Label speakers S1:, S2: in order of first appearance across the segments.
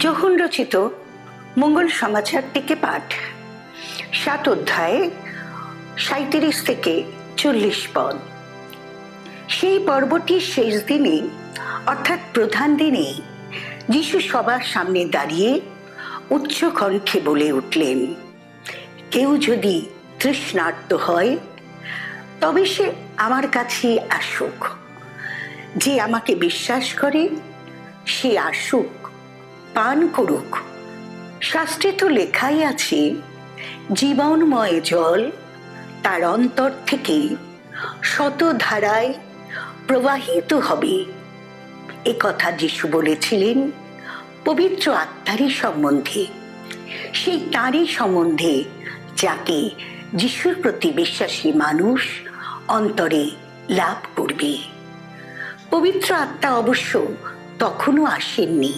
S1: যোহন রচিত মঙ্গল সমাচার থেকে পাঠ 7 অধ্যায় 37 থেকে 40 পদ। সেই পর্বটির শেষ দিনে অর্থাৎ প্রধান দিনে যিশু সবার সামনে দাঁড়িয়ে উচ্চ কণ্ঠে বলে উঠলেন, কেউ যদি তৃষ্ণার্ত হয় তবে সে আমার কাছে আসুক। যে আমাকে বিশ্বাস করে সে আসুক, পান করুক। শাস্ত্রে তো লেখাই আছে, জীবনময় জল তার অন্তর থেকে শত ধারায় প্রবাহিত হবে। এ কথা যিশু বলেছিলেন পবিত্র আত্মারই সম্বন্ধে, সেই তাঁরই সম্বন্ধে যাকে যিশুর প্রতি বিশ্বাসী মানুষ অন্তরে লাভ করবে। পবিত্র আত্মা অবশ্য তখনও আসেননি,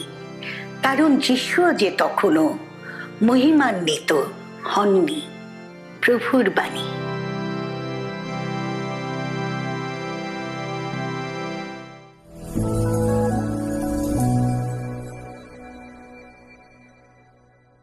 S1: কারণ যিশুও যে তখনও মহিমান্বিত হননি। প্রভুর বাণী।